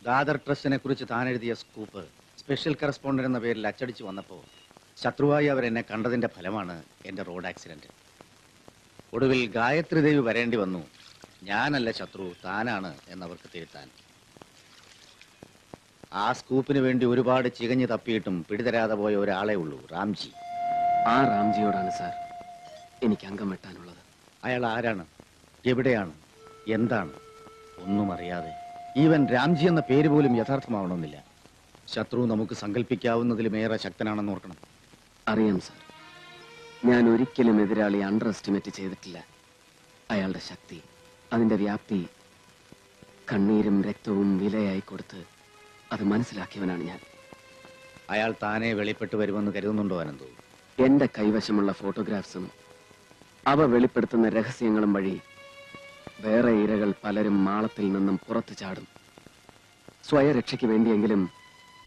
ദാദർ ട്രസ്റ്റിനെ കുറിച്ച് താൻ എഴുതിയ സ്കൂപ്പ് സ്പെഷ്യൽ കറസ്പോണ്ടന്റ് എന്ന പേരിൽ അച്ചടിച്ചു വന്നപ്പോൾ ശത്രുവായി അവരെന്നെ കണ്ടതിന്റെ ഫലമാണ് എന്റെ റോഡ് ആക്സിഡന്റ്. ഒടുവിൽ ഗായത്രി ദേവി വരേണ്ടി വന്നു. ഞാനല്ല ശത്രു, താനാണ് എന്നവർക്ക് തിരുത്താൻ. ആ സ്കൂപ്പിന് വേണ്ടി ഒരുപാട് ചികഞ്ഞു തപ്പിയിട്ടും പിടിതരാതെ പോയ ഒരാളെ ഉള്ളൂ, റാംജി. ആ റാംജിയോടാണ് സാർ എനിക്ക് അംഗം വെട്ടാനുള്ളത്. അയാൾ ആരാണ്, എവിടെയാണ്, എന്താണ് ഒന്നും അറിയാതെ ഈവൻ രാംജി എന്ന പേര് പോലും യഥാർത്ഥമാവണമെന്നില്ല. ശത്രു നമുക്ക് സങ്കല്പിക്കാവുന്നതിലുമേറെ ശക്തനാണെന്ന് ഓർക്കണം. അറിയാം സാർ, ഞാൻ ഒരിക്കലും എതിരാളി അണ്ടർ എസ്റ്റിമേറ്റ് ചെയ്തിട്ടില്ല. അയാളുടെ ശക്തി, അതിന്റെ വ്യാപ്തി, കണ്ണീരും രക്തവും വിലയായി കൊടുത്ത് അത് മനസ്സിലാക്കിയവനാണ് ഞാൻ. അയാൾ താനെ വെളിപ്പെട്ട് വരുമെന്ന് കരുതുന്നുണ്ടോ അനന്തു? എന്റെ കൈവശമുള്ള ഫോട്ടോഗ്രാഫ്സും അവ വെളിപ്പെടുത്തുന്ന രഹസ്യങ്ങളും വഴി വേറെ ഇരകൾ പലരും മാളത്തിൽ നിന്നും പുറത്തു ചാടും. സ്വയരക്ഷയ്ക്ക് വേണ്ടിയെങ്കിലും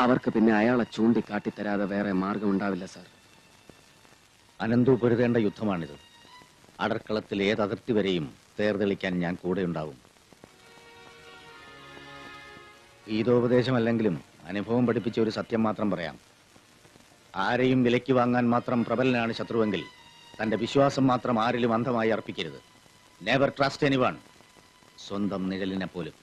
അവർക്ക് പിന്നെ അയാളെ ചൂണ്ടിക്കാട്ടിത്തരാതെ വേറെ മാർഗമുണ്ടാവില്ല സാർ. അനന്തു പൊരുതേണ്ട യുദ്ധമാണിത്. അടർക്കളത്തിൽ ഏത് അതിർത്തി വരെയും തേർതെളിക്കാൻ ഞാൻ കൂടെയുണ്ടാവും. ഗീതോപദേശമല്ലെങ്കിലും അനുഭവം പഠിപ്പിച്ച ഒരു സത്യം മാത്രം പറയാം. ആരെയും വിലയ്ക്ക് വാങ്ങാൻ മാത്രം പ്രബലനാണ് ശത്രുവെങ്കിൽ തന്റെ വിശ്വാസം മാത്രം ആരിലും അന്ധമായി അർപ്പിക്കരുത്. നെവർ ട്രസ്റ്റ് എനിവൺ, സ്വന്തം നിഴലിനെ പോലും.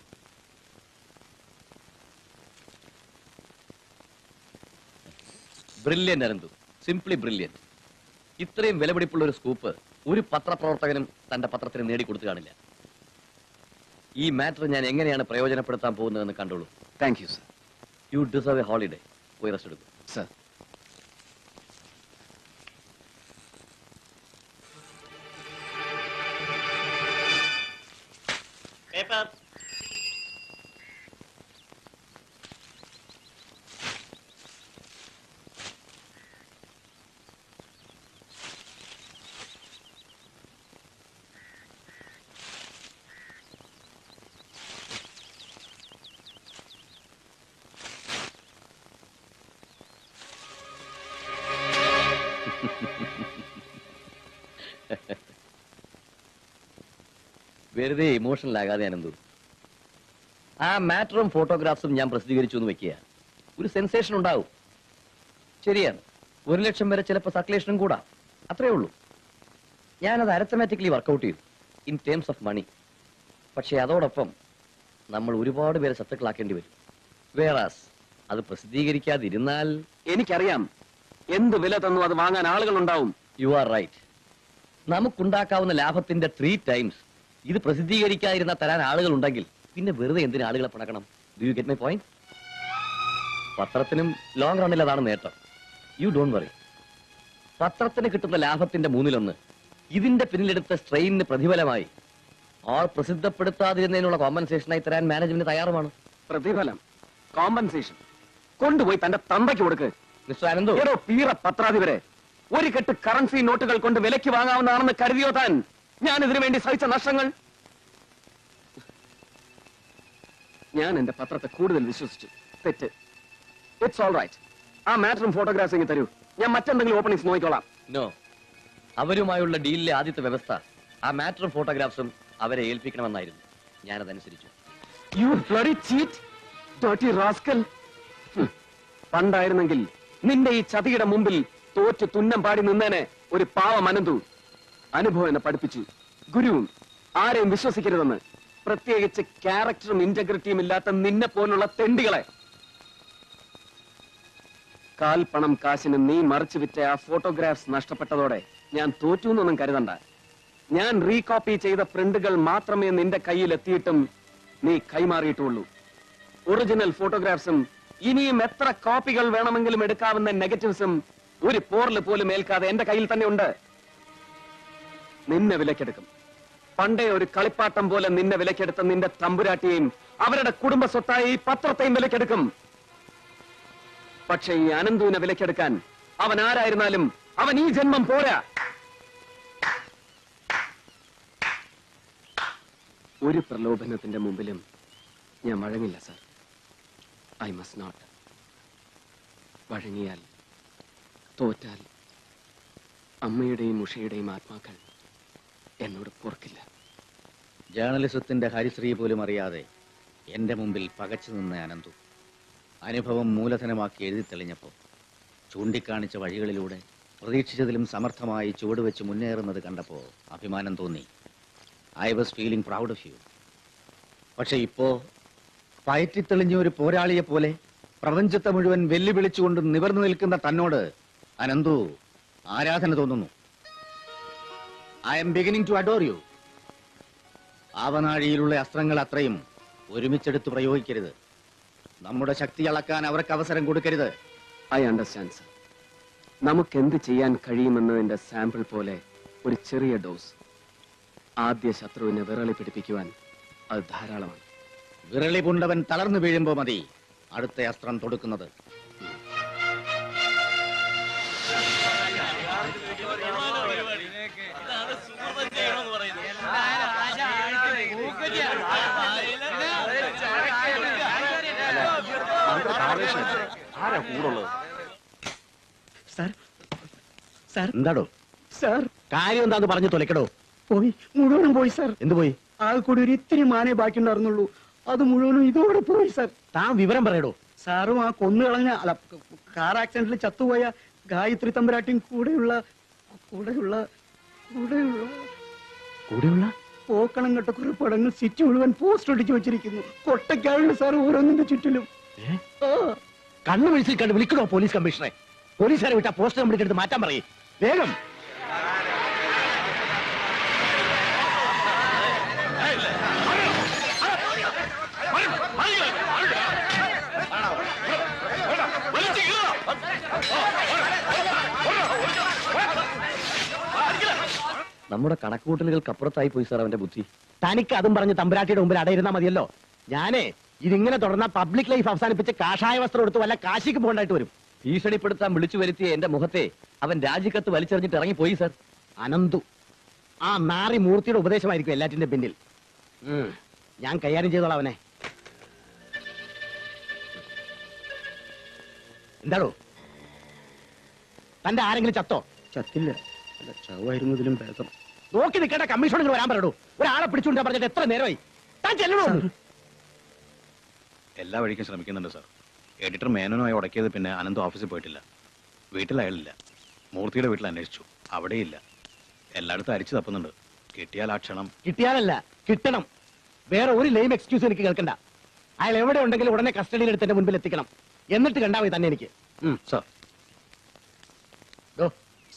Brilliant Ananthu, simply brilliant. ഇത്രയും വിലപിടിപ്പുള്ള ഒരു സ്കൂപ്പ് ഒരു പത്രപ്രവർത്തകനും തന്റെ പത്രത്തിന് നേടിക്കൊടുത്തു കാണില്ല. ഈ മാറ്റർ ഞാൻ എങ്ങനെയാണ് പ്രയോജനപ്പെടുത്താൻ പോകുന്നതെന്ന് കണ്ടോളൂ. Thank you sir. U deserve A holiday. പോയി റെസ്റ്റ് എടുക്കും സർ. വെറുതെ ഇമോഷണൽ ആകാതെ അനന്തു. ആ മാറ്ററും ഫോട്ടോഗ്രാഫ്സും ഞാൻ പ്രസിദ്ധീകരിച്ചു എന്ന് വെക്കുക, ഒരു സെൻസേഷൻ ഉണ്ടാവും. ശരിയാണ്, 1,00,000 വരെ ചിലപ്പോൾ സർക്കുലേഷനും കൂടാ, അത്രേ ഉള്ളൂ. ഞാനത് അരിത്തമാറ്റിക്കലി വർക്കൗട്ട് ചെയ്തു ഇൻ ടേംസ് ഓഫ് മണി. പക്ഷെ അതോടൊപ്പം നമ്മൾ ഒരുപാട് പേരെ ശത്രുക്കളാക്കേണ്ടി വരും. വേറാസ് അത് പ്രസിദ്ധീകരിക്കാതിരുന്നാൽ... എനിക്കറിയാം, എന്ത് വില തന്നു അത് വാങ്ങാൻ ആളുകൾ ഉണ്ടാവും. You are right. നമുക്കുണ്ടാക്കാവുന്ന ലാഭത്തിന്റെ 3 ടൈംസ് ഇത് പ്രസിദ്ധീകരിക്കാതിരുന്ന തരാൻ ആളുകൾ ഉണ്ടെങ്കിൽ പിന്നെ വെറുതെ എന്തിന് ആളുകളെ പണക്കണം? Do you get my point? പത്രത്തിനും ലോങ് റണ്ണിൽ അതാണ് നേട്ടം. You don't worry. പത്രത്തിന് കിട്ടുന്ന ലാഭത്തിന്റെ 1/3 ഇതിന്റെ പിന്നിലെടുത്ത സ്ട്രെയിനിന് പ്രതിഫലമായി ആൾ പ്രസിദ്ധപ്പെടുത്താതിരുന്നതിനുള്ള കോമ്പൻസേഷനായി തരാൻ മാനേജ്മെന്റ് തയ്യാറുമാണ്. പ്രതിഫലം, കോമ്പൻസേഷൻ കൊണ്ടുപോയി തന്റെ തന്തയ്ക്ക് കൊടുക്ക്. മിസ്റ്റർ അനന്തു, പീറ പത്രാധിപരെ, ഒരു കെട്ട് കറൻസി നോട്ടുകൾ കൊണ്ട് വിലയ്ക്ക് വാങ്ങാവുന്നതാണെന്ന് കരുതിയോ താൻ? ഞാൻ ഇതിനു വേണ്ടി സഹിച്ച നഷ്ടങ്ങൾ. ഞാൻ എന്റെ പത്രത്തെ കൂടുതൽ വിശ്വസിച്ചു. തെറ്റ്. It's all right. ആ മാറ്ററും ഫോട്ടോഗ്രാഫ്സ് തരൂ, ഞാൻ മറ്റെന്തെങ്കിലും ഓപ്പണിങ്സ് നോക്കിക്കോളാം. നോ, അവരുമായുള്ള ഡീലിലെ ആദ്യത്തെ വ്യവസ്ഥ ആ മാറ്ററും ഫോട്ടോഗ്രാഫ്സും അവരെ ഏൽപ്പിക്കണമെന്നായിരുന്നു. ഞാനതനുസരിച്ചു. You bloody cheat, dirty rascal. പണ്ടായിരുന്നെങ്കിൽ നിന്റെ ഈ ചതിയുടെ മുമ്പിൽ തോറ്റ് തുന്നം പാടി നിന്നേനെ ഒരു പാവം അനന്തു. അനുഭവം എന്നെ പഠിപ്പിച്ചു. ഗുരുവും ആരെയും വിശ്വസിക്കരുതെന്ന്, പ്രത്യേകിച്ച് ക്യാരക്ടറും ഇന്റഗ്രിറ്റിയും ഇല്ലാത്ത നിന്നെ പോലുള്ള തെണ്ടികളെ. കാൽപ്പണം കാശിന് നീ മറിച്ചു വിറ്റ ആ ഫോട്ടോഗ്രാഫ്സ് നഷ്ടപ്പെട്ടതോടെ ഞാൻ തോറ്റു എന്നൊന്നും കരുതണ്ട. ഞാൻ റീകോപ്പി ചെയ്ത പ്രിന്റുകൾ മാത്രമേ നിന്റെ കയ്യിൽ എത്തിയിട്ടും നീ കൈമാറിയിട്ടുള്ളൂ. ഒറിജിനൽ ഫോട്ടോഗ്രാഫ്സും ഇനിയും എത്ര കോപ്പികൾ വേണമെങ്കിലും എടുക്കാവുന്ന നെഗറ്റീവ്സും ഒരു പോറിൽ പോലും ഏൽക്കാതെ എന്റെ കയ്യിൽ തന്നെ ഉണ്ട്. നിന്നെ വിലക്കെടുക്കും. പണ്ടേ ഒരു കളിപ്പാട്ടം പോലെ നിന്നെ വിലക്കെടുത്ത നിന്റെ തമ്പുരാട്ടിയെയും അവരുടെ കുടുംബ സ്വത്തായ ഈ പത്രത്തെയും വിലക്കെടുക്കും. പക്ഷെ ഈ അനന്തുവിനെ വിലക്കെടുക്കാൻ അവൻ ആരായിരുന്നാലും അവൻ ഈ ജന്മം പോരാ. ഒരു പ്രലോഭനത്തിന്റെ മുമ്പിലും ഞാൻ വഴങ്ങില്ല സർ. I must not. വഴങ്ങിയാൽ, തോറ്റാൽ അമ്മയുടെയും ഉഷയുടെയും ആത്മാക്കൾ എന്നോട് പൊറുക്കില്ല. ജേർണലിസത്തിന്റെ ഹരിശ്രീ പോലും അറിയാതെ എന്റെ മുമ്പിൽ പകച്ചു നിന്ന അനന്തു അനുഭവം മൂലധനമാക്കി എഴുതി തെളിഞ്ഞപ്പോൾ ചൂണ്ടിക്കാണിച്ച വഴികളിലൂടെ പ്രതീക്ഷിച്ചതിലും സമർത്ഥമായി ചുവടുവെച്ച് മുന്നേറുന്നത് കണ്ടപ്പോൾ അഭിമാനം തോന്നി. I was feeling proud of you. പക്ഷെ ഇപ്പോ പയറ്റിത്തെളിഞ്ഞ ഒരു പോരാളിയെ പോലെ പ്രപഞ്ചത്തെ മുഴുവൻ വെല്ലുവിളിച്ചുകൊണ്ട് നിവർന്നു നിൽക്കുന്ന തന്നോട് അനന്തു ആരാധന തോന്നുന്നു. I am beginning to adore you. ആവനാഴിയിലുള്ള അസ്ത്രങ്ങൾ അത്രയും ഒരുമിച്ചെടുത്ത് പ്രയോഗിക്കരുത്. നമ്മുടെ ശക്തി അളക്കാൻ അവർക്ക് അവസരം കൊടുക്കരുത്. I understand sir. നമുക്ക് എന്ത് ചെയ്യാൻ കഴിയുമെന്നതിന്റെ സാമ്പിൾ പോലെ ഒരു ചെറിയ ഡോസ്. ആദ്യ ശത്രുവിനെ വിറളി പിടിപ്പിക്കുവാൻ അത് ധാരാളമാണ്. വിരളി പൂണ്ടവൻ തളർന്നു വീഴുമ്പോ മതി അടുത്ത അസ്ത്രം തൊടുക്കുന്നത്. എന്താടോ സാർ കാര്യം എന്താന്ന് പറഞ്ഞു തൊലക്കടോ. പോയി, മുഴുവനും പോയി സാർ. എന്ത് പോയി? ആകെ കൂടി ഒരു ഇത്തിരി മാനേ ബാക്കി ഉണ്ടായിരുന്നുള്ളൂ. അത് മുഴുവനും ഇതോടെ പോയി സാർ. താൻ വിവരം പറയടോ. സാറും ആ കൊന്നുകളഞ്ഞ അല്ല കാർ ആക്സിഡന്റിൽ ചത്തുപോയ ഗായത്രി തമ്പുരാട്ടിയും കൂടെയുള്ള കൂടെയുള്ള കൂടെയുള്ള കൂടെയുള്ള പോക്കണം കെട്ട കുറെ പടങ്ങൾ സിറ്റി മുഴുവൻ പോസ്റ്റ് ഒട്ടിച്ചു വെച്ചിരിക്കുന്നു. കൊട്ടയ്ക്കാളുണ്ട് സാർ ഓരോന്നിന്റെ ചുറ്റിലും. കണ്ണു വിളിച്ചിൽ കണ്ട് വിളിക്കണോ പോലീസ് കമ്മീഷണറെ? പോലീസുകാരെ വിട്ടാ പോസ്റ്റ് കംപ്ലീറ്റ് എടുത്ത് മാറ്റാൻ പറയേ വേഗം. നമ്മുടെ കണക്കുകൂട്ടലുകൾക്ക് അപ്പുറത്തായി പോയി സാർ അവന്റെ ബുദ്ധി. തനിക്ക് അതും പറഞ്ഞ് തമ്പുരാട്ടിയുടെ മുമ്പിൽ അടയിരുന്നാ മതിയല്ലോ. ഞാനേ ഇതിങ്ങനെ തുടർന്ന പബ്ലിക് ലൈഫ് അവസാനിപ്പിച്ച് കാഷായ വസ്ത്രം എടുത്ത് വല്ല കാശിക്ക് പോകേണ്ടായിട്ട് വരും. ഭീഷണിപ്പെടുത്താൻ വിളിച്ചു വരുത്തിയ എന്റെ മുഖത്തെ അവൻ രാജിക്കത്ത് വലിച്ചെറിഞ്ഞിട്ട് ഇറങ്ങിപ്പോയി സാർ. അനന്തു ആ നാറി മൂർത്തിയുടെ ഉപദേശമായിരിക്കും എല്ലാറ്റിന്റെ പിന്നിൽ. ഞാൻ കൈകാര്യം ചെയ്തോളാം അവനെ. എന്താടോ തന്റെ ആരെങ്കിലും ചത്തോ? ചത്തില്ല, ചാവായിരുന്നതിലും ഭേദം. നോക്കി നിൽക്കേണ്ട കമ്മീഷണർ വരാൻ പറയടോ. ഒരാളെ പിടിച്ചുകൊണ്ടാ പറഞ്ഞിട്ട് എത്ര നേരമായി? താൻ ചെല്ലണോ? എല്ലാ വഴിക്കും ശ്രമിക്കുന്നുണ്ട് സാർ. എഡിറ്റർ മേനോനുമായി ഉടക്കിയത് പിന്നെ അനന്ത് ഓഫീസിൽ പോയിട്ടില്ല. വീട്ടിൽ അയാളില്ല. മൂർത്തിയുടെ വീട്ടിൽ അന്വേഷിച്ചു, അവിടെയില്ല. എല്ലായിടത്തും അരിച്ചു തപ്പുന്നുണ്ട്. കിട്ടിയാൽ ആ ക്ഷണം. കിട്ടിയാലല്ല, കിട്ടണം. വേറെ ഒരു ലെയിം എക്സ്ക്യൂസ് എനിക്ക് കേൾക്കണ്ട. അയാൾ എവിടെ ഉണ്ടെങ്കിലും ഉടനെ കസ്റ്റഡിയിൽ എടുത്ത് എന്റെ മുൻപിൽ എത്തിക്കണം. എന്നിട്ട് കണ്ടാ മതി തന്നെ എനിക്ക്. സാർ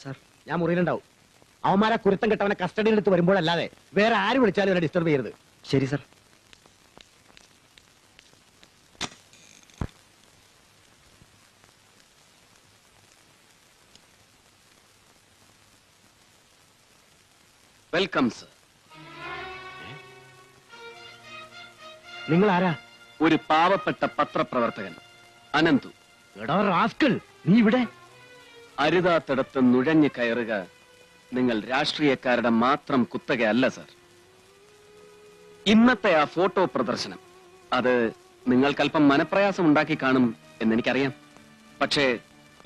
സാർ ഞാൻ മുറിയിലുണ്ടാവും. അവന്മാരെ കുരുത്തം കെട്ടവനെ കസ്റ്റഡിയിൽ എടുത്ത് വരുമ്പോഴല്ലാതെ വേറെ ആര് വിളിച്ചാലും എന്നെ ഡിസ്റ്റർബ് ചെയ്യരുത്. ശരി സാർ. Welcome sir. നിങ്ങൾ ആരാ? ഒരു പാവപ്പെട്ട പത്രപ്രവർത്തകൻ അനന്തു. എടാ റാസ്കൽ, നീ ഇവിടെ? അരുതാത്തിടത്ത് നുഴഞ്ഞു കയറുക നിങ്ങൾ രാഷ്ട്രീയക്കാരുടെ മാത്രം കുത്തകയല്ല സർ. ഇന്നത്തെ ആ ഫോട്ടോ പ്രദർശനം അത് നിങ്ങൾക്കല്പം മനപ്രയാസം ഉണ്ടാക്കി കാണും എന്നെനിക്കറിയാം. പക്ഷേ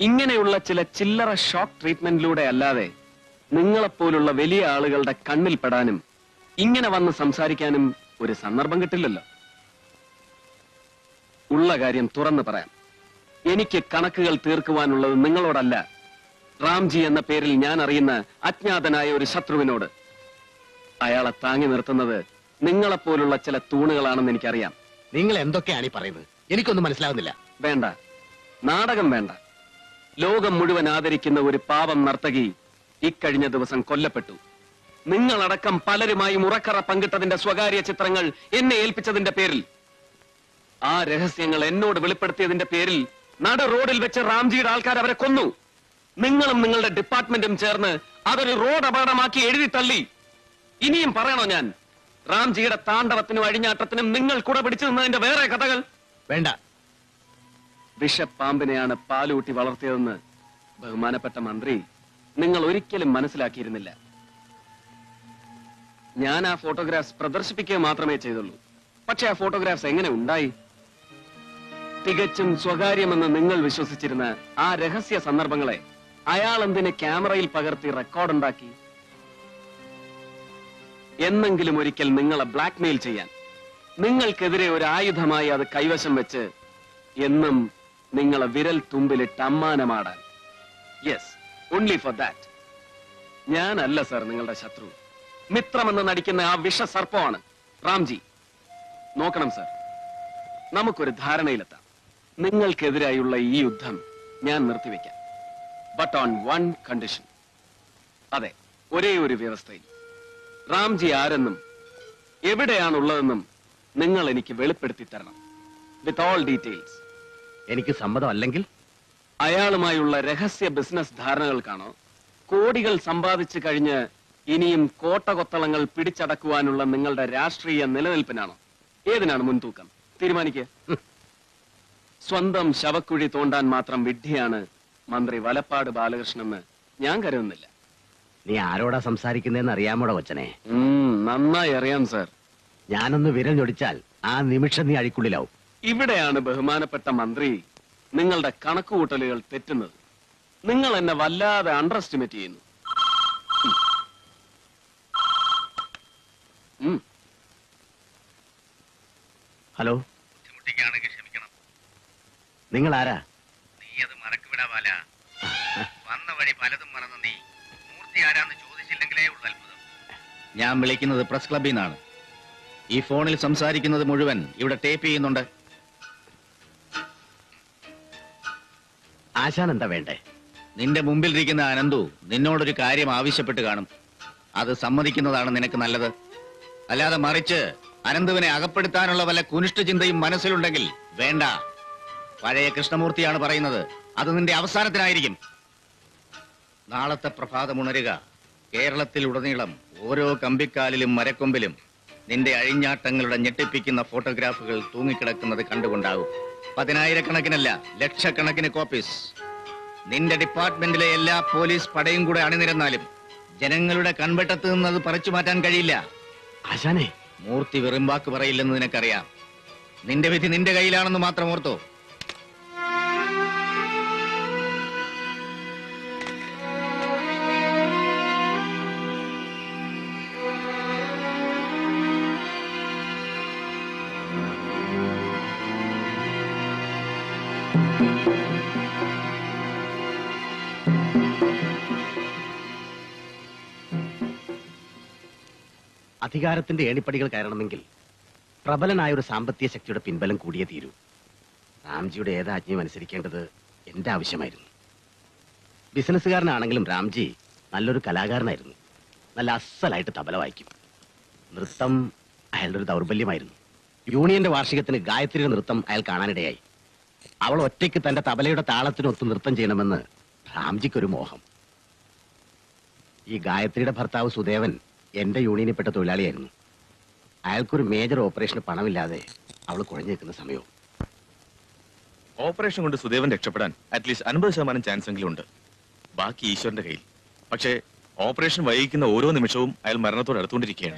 ഇങ്ങനെയുള്ള ചില ചില്ലറ ഷോക്ക് ട്രീറ്റ്മെന്റിലൂടെ അല്ലാതെ നിങ്ങളെപ്പോലുള്ള വലിയ ആളുകളുടെ കണ്ണിൽ പെടാനും ഇങ്ങനെ വന്ന് സംസാരിക്കാനും ഒരു സന്ദർഭം കിട്ടില്ലല്ലോ. ഉള്ള കാര്യം തുറന്നു പറയാം. എനിക്ക് കണക്കുകൾ തീർക്കുവാനുള്ളത് നിങ്ങളോടല്ല, റാംജി എന്ന പേരിൽ ഞാൻ അറിയുന്ന അജ്ഞാതനായ ഒരു ശത്രുവിനോട്. അയാളെ താങ്ങി നിർത്തുന്നത് നിങ്ങളെപ്പോലുള്ള ചില തൂണുകളാണെന്ന് എനിക്കറിയാം. നിങ്ങൾ എന്തൊക്കെയാണ് ഈ പറയുന്നത്? എനിക്കൊന്നും മനസ്സിലാവുന്നില്ല. വേണ്ട, നാടകം വേണ്ട. ലോകം മുഴുവൻ ആദരിക്കുന്ന ഒരു പാവം നർത്തകി ഇക്കഴിഞ്ഞ ദിവസം കൊല്ലപ്പെട്ടു. നിങ്ങളടക്കം പലരുമായി മുറക്കറ പങ്കിട്ടതിന്റെ സ്വകാര്യ ചിത്രങ്ങൾ എന്നെ ഏൽപ്പിച്ചതിന്റെ പേരിൽ, ആ രഹസ്യങ്ങൾ എന്നോട് വെളിപ്പെടുത്തിയതിന്റെ പേരിൽ നട റോഡിൽ വെച്ച് റാംജിയുടെ ആൾക്കാർ അവരെ കൊന്നു. നിങ്ങളും നിങ്ങളുടെ ഡിപ്പാർട്ട്മെന്റും ചേർന്ന് അതൊരു റോഡ് അപകടമാക്കി എഴുതി തള്ളി. ഇനിയും പറയണോ ഞാൻ? റാംജിയുടെ താണ്ഡവത്തിനും അഴിഞ്ഞാട്ടത്തിനും നിങ്ങൾ കൂടെ പിടിച്ചു നിന്നതിന്റെ വേറെ കഥകൾ വേണ്ട. വിഷപ്പാമ്പിനെയാണ് പാലൂട്ടി വളർത്തിയതെന്ന് ബഹുമാനപ്പെട്ട മന്ത്രി നിങ്ങൾ ഒരിക്കലും മനസ്സിലാക്കിയിരുന്നില്ല. ഞാൻ ആ ഫോട്ടോഗ്രാഫ്സ് പ്രദർശിപ്പിക്കുക മാത്രമേ ചെയ്തുള്ളൂ. പക്ഷെ ആ ഫോട്ടോഗ്രാഫ്സ് എങ്ങനെ ഉണ്ടായി? തികച്ചും സ്വകാര്യമെന്ന് നിങ്ങൾ വിശ്വസിച്ചിരുന്ന ആ രഹസ്യ സന്ദർഭങ്ങളെ അയാൾ എന്തിന് ക്യാമറയിൽ പകർത്തി റെക്കോർഡുണ്ടാക്കി? എന്നെങ്കിലും ഒരിക്കൽ നിങ്ങളെ ബ്ലാക്ക്മെയിൽ ചെയ്യാൻ നിങ്ങൾക്കെതിരെ ഒരു ആയുധമായി അത് കൈവശം വെച്ച് എന്നും നിങ്ങളെ വിരൽ തുമ്പിലിട്ട് അമ്മാനമാടാൻ. Yes, only for that. ഞാനല്ല സർ നിങ്ങളുടെ ശത്രു. മിത്രമെന്ന് നടിക്കുന്ന ആ വിഷസർപ്പമാണ് റാംജി. നോക്കണം സർ, നമുക്കൊരു ധാരണയിലെത്താം. നിങ്ങൾക്കെതിരായുള്ള ഈ യുദ്ധം ഞാൻ നിർത്തിവെക്കാം. But on one condition. അതെ, ഒരേ ഒരു വ്യവസ്ഥയിൽ. റാംജി ആരെന്നും എവിടെയാണുള്ളതെന്നും നിങ്ങൾ എനിക്ക് വെളിപ്പെടുത്തി തരണം, വിത്ത് ഓൾ ഡീറ്റെയിൽസ്. എനിക്ക് സമ്മതമല്ലെങ്കിൽ അയാളുമായുള്ള രഹസ്യ ബിസിനസ് ധാരണകൾക്കാണോ, കോടികൾ സമ്പാദിച്ചു കഴിഞ്ഞ് ഇനിയും കോട്ടകൊത്തളങ്ങൾ പിടിച്ചടക്കുവാനുള്ള നിങ്ങളുടെ രാഷ്ട്രീയ നിലനിൽപ്പിനാണോ? ഏതിനാണ് മുൻതൂക്കം? തീരുമാനിക്കുക. സ്വന്തം ശവക്കുഴി തോണ്ടാൻ മാത്രം വിഡ്ഢിയാണ് മന്ത്രി വലപ്പാട് ബാലകൃഷ്ണൻ ഞാൻ കരുതുന്നില്ല. നീ ആരോടാ സംസാരിക്കുന്നതെന്ന് അറിയാമോടാ കൊച്ചനെ? നന്നായി അറിയാം സർ. ഞാനൊന്ന് വിരൽ ഞൊടിച്ചാൽ ആ നിമിഷം നീ അഴിക്കുള്ളിലാവും. ഇവിടെയാണ് ബഹുമാനപ്പെട്ട മന്ത്രി നിങ്ങളുടെ കണക്കുകൂട്ടലുകൾ തെറ്റുന്നത്. നിങ്ങൾ എന്നെ വല്ലാതെ അണ്ടർ എസ്റ്റിമേറ്റ് ചെയ്യുന്നു. ഹലോ, നിങ്ങൾ ആരാ? നീ അത് മറക്കുവിടാ ബാല. വന്ന വഴി പലതും മറന്നു നീ മൂർത്തി ആരാന്ന് ചോദിച്ചില്ലെങ്കിലേ ഉള്ള അത്ഭുതം. ഞാൻ വിളിക്കുന്നത് പ്രസ് ക്ലബിൽ നിന്നാണ്. ഈ ഫോണിൽ സംസാരിക്കുന്നത് മുഴുവൻ ഇവിടെ ടേപ്പ് ചെയ്യുന്നുണ്ട്. ആശാൻ എന്താ വേണ്ടേ? നിന്റെ മുമ്പിലിരിക്കുന്ന അനന്തു നിന്നോടൊരു കാര്യം ആവശ്യപ്പെട്ട് കാണും. അത് സമ്മതിക്കുന്നതാണ് നിനക്ക് നല്ലത്. അല്ലാതെ മറിച്ച് അനന്തുവിനെ അകപ്പെടുത്താനുള്ള വല്ല കുനിഷ്ഠ ചിന്തയും മനസ്സിലുണ്ടെങ്കിൽ വേണ്ട. പഴയ കൃഷ്ണമൂർത്തിയാണ് പറയുന്നത്. അത് നിന്റെ അവസാനത്തിനായിരിക്കും. നാളത്തെ പ്രഭാതം ഉണരുക. കേരളത്തിൽ ഉടനീളം ഓരോ കമ്പിക്കാലിലും മരക്കൊമ്പിലും നിന്റെ അഴിഞ്ഞാട്ടങ്ങളുടെ ഞെട്ടിപ്പിക്കുന്ന ഫോട്ടോഗ്രാഫുകൾ തൂങ്ങിക്കിടക്കുന്നത് കണ്ടുകൊണ്ടാകും. 10,000-കണക്കിനല്ല, ലക്ഷക്കണക്കിന് കോപ്പീസ്. നിന്റെ ഡിപ്പാർട്ട്മെന്റിലെ എല്ലാ പോലീസ് പടയും കൂടെ അണിനിരന്നാലും ജനങ്ങളുടെ കൺവെട്ടത്ത് നിന്ന് അത് പറിച്ചു മാറ്റാൻ കഴിയില്ല. ആശാനെ, മൂർത്തി വെറും വാക്ക് പറയില്ലെന്ന് നിനക്കറിയാം. നിന്റെ വിധി നിന്റെ കയ്യിലാണെന്ന് മാത്രം ഓർത്തോ. അധികാരത്തിന്റെ ഏണിപ്പടികൾ കയറണമെങ്കിൽ പ്രബലനായ ഒരു സാമ്പത്തിക ശക്തിയുടെ പിൻബലം കൂടിയേ തീരൂ. റാംജിയുടെ ഏതാജ്ഞയും അനുസരിക്കേണ്ടത് എന്റെ ആവശ്യമായിരുന്നു. ബിസിനസ്സുകാരനാണെങ്കിലും റാംജി നല്ലൊരു കലാകാരനായിരുന്നു. നല്ല അസലായിട്ട് തബല വായിക്കും. നൃത്തം അയാളുടെ ഒരു ദൗർബല്യമായിരുന്നു. യൂണിയന്റെ വാർഷികത്തിന് ഗായത്രിയുടെ നൃത്തം അയാൾ കാണാനിടയായി. അവൾ ഒറ്റയ്ക്ക് തന്റെ തബലയുടെ താളത്തിനൊത്ത് നൃത്തം ചെയ്യണമെന്ന് റാംജിക്കൊരു മോഹം. ഈ ഗായത്രിയുടെ ഭർത്താവ് സുദേവൻ എന്റെ യൂണിയനിൽപ്പെട്ട തൊഴിലാളിയായിരുന്നു. അയാൾക്കൊരു മേജർ ഓപ്പറേഷന് പണമില്ലാതെ അവൾ കുഴഞ്ഞു നിൽക്കുന്ന സമയവും. ഓപ്പറേഷൻ കൊണ്ട് സുദേവൻ രക്ഷപ്പെടാൻ അറ്റ്ലീസ്റ്റ് 50% ചാൻസ് എങ്കിലും ഉണ്ട്. ബാക്കി ഈശ്വരന്റെ കയ്യിൽ. പക്ഷേ ഓപ്പറേഷൻ വൈകിക്കുന്ന ഓരോ നിമിഷവും അയാൾ മരണത്തോട് അടുത്തുകൊണ്ടിരിക്കുകയാണ്.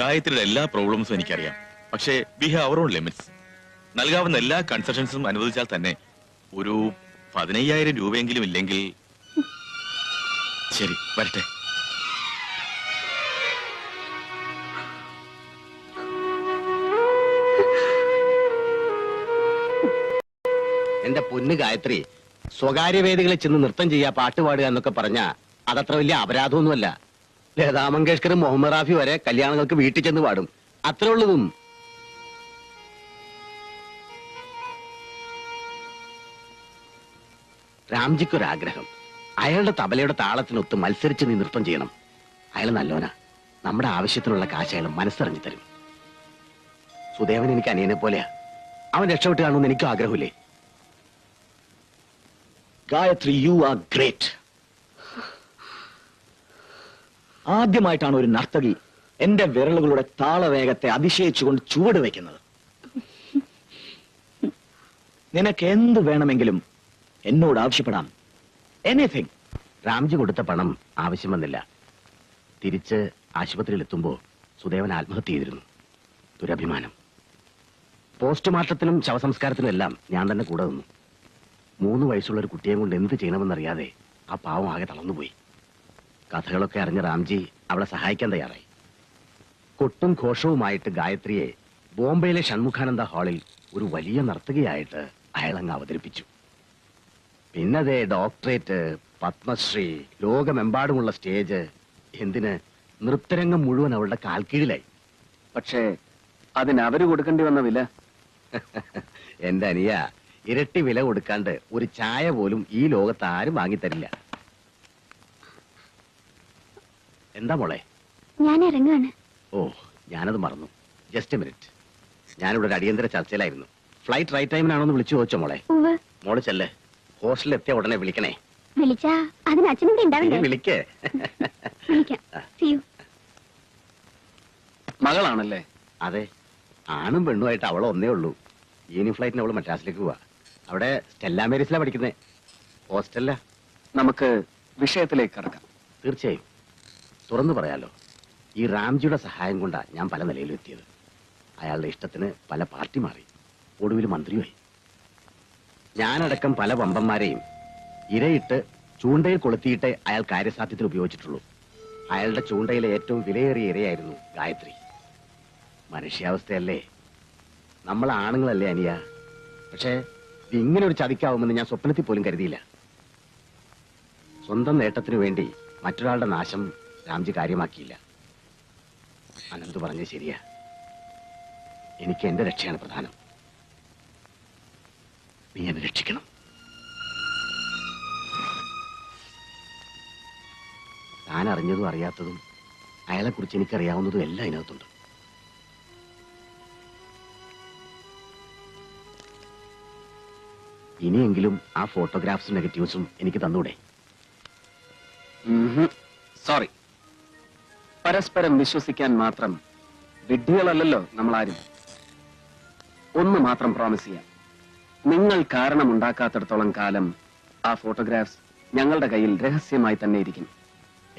ഗായത്രിയുടെ എല്ലാ പ്രോബ്ലംസും എനിക്കറിയാം. പക്ഷേ we have our own limits. നൽകാവുന്ന എല്ലാ കൺസെഷൻസും അനുവദിച്ചാൽ തന്നെ ഒരു 15,000 രൂപയെങ്കിലും ഇല്ലെങ്കിൽ ശരി, വരട്ടെ. എന്റെ പൊന്ന് ഗായത്രി, സ്വകാര്യ വേദികളിൽ ചെന്ന് നൃത്തം ചെയ്യാ, പാട്ട് പാടുക എന്നൊക്കെ പറഞ്ഞ അതത്ര വലിയ അപരാധമൊന്നുമല്ല. ലതാ മങ്കേഷ്കറും മുഹമ്മദ് റാഫി വരെ കല്യാണങ്ങൾക്ക് വീട്ടിൽ ചെന്ന് പാടും. അത്ര ഉള്ളതും. രാംജിക്കൊരാഗ്രഹം. അയാളുടെ തബലയുടെ താളത്തിനൊത്ത് മത്സരിച്ച് നീ നൃത്തം ചെയ്യണം. അയാൾ നല്ലോനാ. നമ്മുടെ ആവശ്യത്തിനുള്ള കാശ് അയാൾ മനസ്സറിഞ്ഞു തരും. സുദേവൻ എനിക്ക് അനിയനെ പോലെയാ. അവൻ രക്ഷപ്പെട്ട് കാണുമെന്ന് എനിക്കും ആഗ്രഹമില്ലേ? Gayathri, you are great. ആദ്യമായിട്ടാണ് ഒരു നർത്തകി എന്റെ വിരലുകളുടെ താളവേഗത്തെ അതിശയിച്ചുകൊണ്ട് ചുവട് വയ്ക്കുന്നത്. നിനക്ക് എന്ത് വേണമെങ്കിലും എന്നോട് ആവശ്യപ്പെടാം. എനിത്തിങ്. രാംജി കൊടുത്ത പണം ആവശ്യം വന്നില്ല. തിരിച്ച് ആശുപത്രിയിൽ എത്തുമ്പോ സുദേവൻ ആത്മഹത്യ ചെയ്തിരുന്നു. ദുരഭിമാനം. പോസ്റ്റ്മോർട്ടത്തിനും ശവസംസ്കാരത്തിനും എല്ലാം ഞാൻ തന്നെ കൂടെ നിന്നു. 3 വയസ്സുള്ള ഒരു കുട്ടിയെ കൊണ്ട് എന്ത് ചെയ്യണമെന്നറിയാതെ ആ പാവം ആകെ തളർന്നുപോയി. കഥകളൊക്കെ അറിഞ്ഞ റാംജി അവളെ സഹായിക്കാൻ തയ്യാറായി. കൊട്ടും ഘോഷവുമായിട്ട് ഗായത്രിയെ ബോംബെയിലെ ഷൺമുഖാനന്ദ ഹാളിൽ ഒരു വലിയ നർത്തകിയായിട്ട് അയാളങ്ങ് അവതരിപ്പിച്ചു. പിന്നതേ ഡോക്ടറേറ്റ്, പത്മശ്രീ, ലോകമെമ്പാടുമുള്ള സ്റ്റേജ്, എന്തിന് നൃത്തരംഗം മുഴുവൻ അവളുടെ കാൽക്കീഴിലായി. പക്ഷേ അതിന് അവര് കൊടുക്കേണ്ടി വന്ന വില എന്റെ അനിയ, ഇരട്ടി വില കൊടുക്കാണ്ട് ഒരു ചായ പോലും ഈ ലോകത്ത് ആരും വാങ്ങിത്തരില്ല. എന്താ മോളെ? ഞാൻ ഇറങ്ങാണ്. ഓ, ഞാനത് മറന്നു. ജസ്റ്റ് മിനിറ്റ്, ഞാനിവിടെ ഒരു അടിയന്തര ചർച്ചയിലായിരുന്നു. ഫ്ലൈറ്റ് റൈറ്റ് ടൈമിനാണോ എന്ന് വിളിച്ചു ചോദിച്ചോ മോളെ? മോള് ചെല്ലേ, ഹോസ്റ്റലിൽ എത്തിയ ഉടനെ വിളിക്കണേ. വിളിച്ചാ അതിന് അച്ഛനും ഉണ്ടാവില്ലേ? വിളിക്കേ. വിളിക്കാം. See you. മകളാണല്ലേ? അതെ, ആണും പെണ്ണുമായിട്ട് അവൾ ഒന്നേ ഉള്ളൂ. ഈവനിങ് ഫ്ലൈറ്റിന് അവള് മദ്രാസിലേക്ക് പോവാ. അവിടെ സ്റ്റെല്ല മേരീസിലാ പഠിക്കുന്നത്, ഹോസ്റ്റലില. നമുക്ക് വിഷയത്തിലേക്ക് കടക്കാം. തീർച്ചയായും. തുറന്നു പറയാലോ, ഈ റാംജിയുടെ സഹായം കൊണ്ടാ ഞാൻ പല നിലയിലും എത്തിയത്. അയാളുടെ ഇഷ്ടത്തിന് പല പാർട്ടി മാറി, ഒടുവിൽ മന്ത്രിയുമായി. ഞാനടക്കം പല വമ്പന്മാരെയും ഇരയിട്ട് ചൂണ്ടയിൽ കൊളുത്തിയിട്ടേ അയാൾ കാര്യസാധ്യത്തിന് ഉപയോഗിച്ചിട്ടുള്ളൂ. അയാളുടെ ചൂണ്ടയിലെ ഏറ്റവും വിലയേറിയ ഇരയായിരുന്നു ഗായത്രി. മനുഷ്യാവസ്ഥയല്ലേ, നമ്മൾ ആണുങ്ങളല്ലേ അനിയ. പക്ഷേ ഇങ്ങനെ ഒരു ചതിക്കാവുമെന്ന് ഞാൻ സ്വപ്നത്തിൽ പോലും കരുതിയില്ല. സ്വന്തം നേട്ടത്തിനു വേണ്ടി മറ്റൊരാളുടെ നാശം രാംജി കാര്യമാക്കിയില്ല. അനന്ത് പറഞ്ഞത് ശരിയാ. എനിക്ക് എന്റെ രക്ഷയാണ് പ്രധാനം. നീ എന്നെ രക്ഷിക്കണം. താൻ അറിഞ്ഞതും അറിയാത്തതും അയാളെക്കുറിച്ച് എനിക്കറിയാവുന്നതും എല്ലാം ഇതിനകത്തുണ്ട്. ഇനിയെങ്കിലും ആ ഫോട്ടോഗ്രാഫ്സും നെഗറ്റീവ്സും എനിക്ക് തന്നൂടെ? സോറി. പരസ്പരം വിശ്വസിക്കാൻ മാത്രം വിഡ്ഢികളല്ലല്ലോ നമ്മളാരും. ഒന്ന് മാത്രം പ്രോമിസ് ചെയ്യാം, നിങ്ങൾ കാരണമുണ്ടാക്കാത്തിടത്തോളം കാലം ആ ഫോട്ടോഗ്രാഫ്സ് ഞങ്ങളുടെ കയ്യിൽ രഹസ്യമായി തന്നെ ഇരിക്കും.